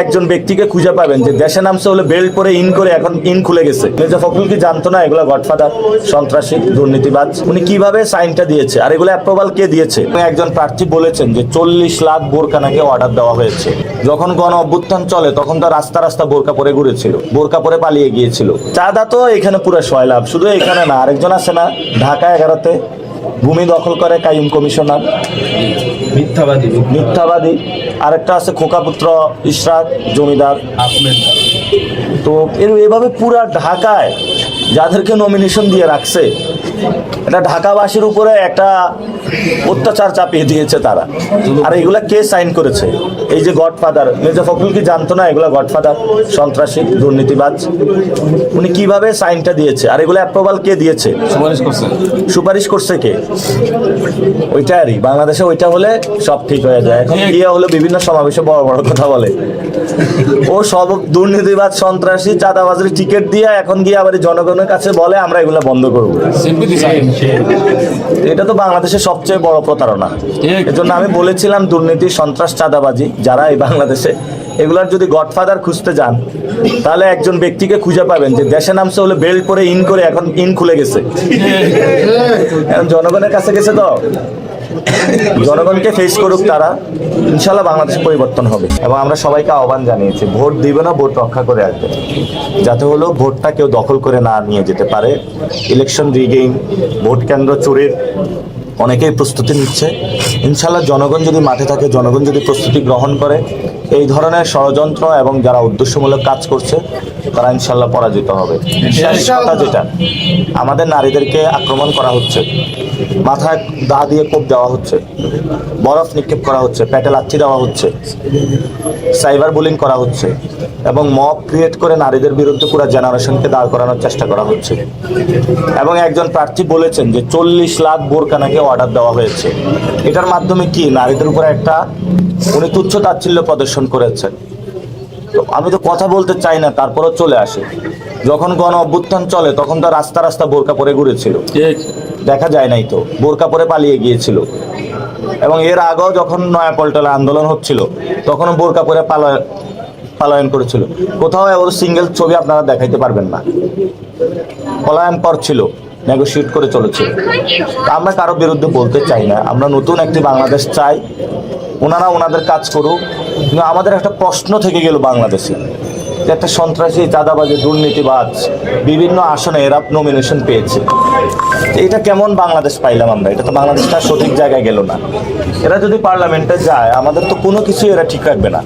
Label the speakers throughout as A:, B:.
A: একজন ব্যক্তিকে খুঁজে পাবেন যে দেশে নামছে হলে বেল্ট পরে ইন করে এখন ইন খুলে গেছে। মির্জা ফখরুল কি জানতো না এগুলো গডফাদার, সন্ত্রাসী, দুর্নীতিবাজ? উনি কিভাবে সাইনটা দিয়েছে আর এগুলো অ্যাপ্রুভাল কে দিয়েছে? একজন প্রার্থী বলেছেন যে 40 লাখ বোরকা নাকি অর্ডার দেওয়া হয়েছে। যখন গণ অভ্যুত্থান চলে তখন তো রাস্তা রাস্তা বোরকা পরে ঘুরেছিল, বোরকা পরে পালিয়ে গিয়েছিল। চাঁদা তো এখানে পুরো সয়লাভ, শুধু এখানে না, আরেকজন আছে না ঢাকা 11-তে ভূমি দখল করে কাইয়ুম কমিশনার, মিথ্যাবাদী। আরেকটা আছে খোকাপুত্র ইশরাক জমিদার। তো এভাবে পুরা ঢাকায় যাদেরকে নমিনেশন দিয়ে রাখছে, এটা ঢাকাবাসীর উপরে একটা অত্যাচার চাপিয়ে দিয়েছে তারা। আর এগুলা কে সাইন করেছে? এই যে গডফাদার, মির্জা ফখরুল কি জানতো না এগুলা গডফাদার, সন্ত্রাসী, দুর্নীতিবাজ? উনি কিভাবে সাইনটা দিয়েছে আর এগুলো অ্যাপ্রুভাল কে দিয়েছে? সুপারিশ করছে কে? ওইটারই বাংলাদেশে ওইটা হলে সব ঠিক হয়ে যায়। এখন গিয়ে হলো বিভিন্ন সমাবেশে বড় বড় কথা বলে, ও সব দুর্নীতিবাজ, সন্ত্রাসী, চাঁদাবাজের টিকিট দিয়ে এখন গিয়ে আবার জনগণের কাছে বলে আমরা এগুলো বন্ধ করবো। এটা তো বাংলাদেশের সবচেয়ে বড় প্রতারণা। এজন্য আমি বলেছিলাম দুর্নীতি, সন্ত্রাস, চাঁদাবাজি যারা এই বাংলাদেশে, এগুলার যদি গডফাদার খুঁজতে যান তাহলে একজন ব্যক্তিকে খুঁজে পাবেন যে দেশে নামছে হলে বেল্ট পরে ইন করে এখন ইন খুলে গেছে। এখন জনগণের কাছে গেছে, তো জনগণকে ফেস করুক তারা, ইনশাল্লাহ বাংলাদেশে পরিবর্তন হবে। এবং আমরা সবাইকে আহ্বান জানিয়েছি, ভোট দিবে না, ভোট রক্ষা করে আসবে, যাতে হলো ভোটটা কেউ দখল করে না নিয়ে যেতে পারে। ইলেকশন রিগিং, ভোট কেন্দ্র চুরির অনেকেই প্রস্তুতি নিচ্ছে। ইনশাল্লাহ জনগণ যদি মাঠে থাকে, জনগণ যদি প্রস্তুতি গ্রহণ করে, এই ধরনের ষড়যন্ত্র এবং যারা উদ্দেশ্যমূলক কাজ করছে তারা ইনশাল্লাহ পরাজিত হবে। শেষ কথা যেটা, আমাদের নারীদেরকে আক্রমণ করা হচ্ছে, মাথায় দা দিয়ে কোপ দেওয়া হচ্ছে, বরফ নিক্ষেপ করা হচ্ছে, পেটে লাথি দেওয়া হচ্ছে, সাইবার বুলিং করা হচ্ছে এবং মব ক্রিয়েট করে নারীদের বিরুদ্ধে পুরো জেনারেশনকে দাঁড় করানোর চেষ্টা করা হচ্ছে। এবং একজন প্রার্থী বলেছেন যে 40 লাখ বোরকা নাকি অর্ডার দেওয়া হয়েছে। এটার মাধ্যমে কি নারীদের উপরে একটা উনি তুচ্ছ তাচ্ছিল্য প্রদর্শন করেছেন। তো আমি তো কথা বলতে চাই না, তারপরও চলে আসে। যখন গণ অভ্যুত্থান চলে তখন তো রাস্তা রাস্তা বোরকা পরে ঘুরেছিল, দেখা যায় নাই তো, বোরকা পরে পালিয়ে গিয়েছিল। এবং এর আগেও যখন নয়াপল্টনে আন্দোলন হচ্ছিল তখনও বোরকা পরে পলায়ন করেছিল। কোথাও ওর সিঙ্গেল ছবি আপনারা দেখাইতে পারবেন না, পলায়ন করছিল, নেগোশিয়েট করে চলেছিল। আমরা কারো বিরুদ্ধে বলতে চাই না, আমরা নতুন একটি বাংলাদেশ চাই, ওনারা ওনাদের কাজ করুক। কিন্তু আমাদের একটা প্রশ্ন থেকে গেল বাংলাদেশে, একটা সন্ত্রাসী, চাঁদাবাজি, দুর্নীতিবাজ বিভিন্ন আসনে এরা নমিনেশন পেয়েছে। এটা কেমন বাংলাদেশ পাইলাম আমরা? এটা তো বাংলাদেশটা সঠিক জায়গায় গেল না। এরা যদি পার্লামেন্টে যায় আমাদের তো কোনো কিছু এরা ঠিক রাখবে না।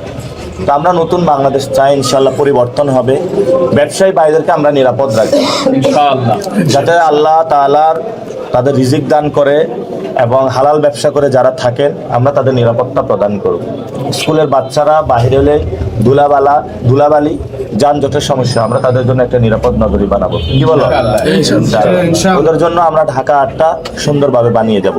A: তো আমরা নতুন বাংলাদেশ চাই, ইনশাল্লাহ পরিবর্তন হবে। ব্যবসায়ী ভাইদেরকে আমরা নিরাপদ রাখি ইনশাআল্লাহ, যাতে আল্লাহ তাআলার তাদের রিজিক দান করে এবং হালাল ব্যবসা করে যারা থাকেন আমরা তাদের নিরাপত্তা প্রদান করব। স্কুলের বাচ্চারা বাহিরে হলে ধুলাবালি, যানজটের সমস্যা, আমরা তাদের জন্য একটা নিরাপদ নগরী বানাবো। কি বলো? ওদের জন্য আমরা ঢাকা 8টা সুন্দরভাবে বানিয়ে যাব।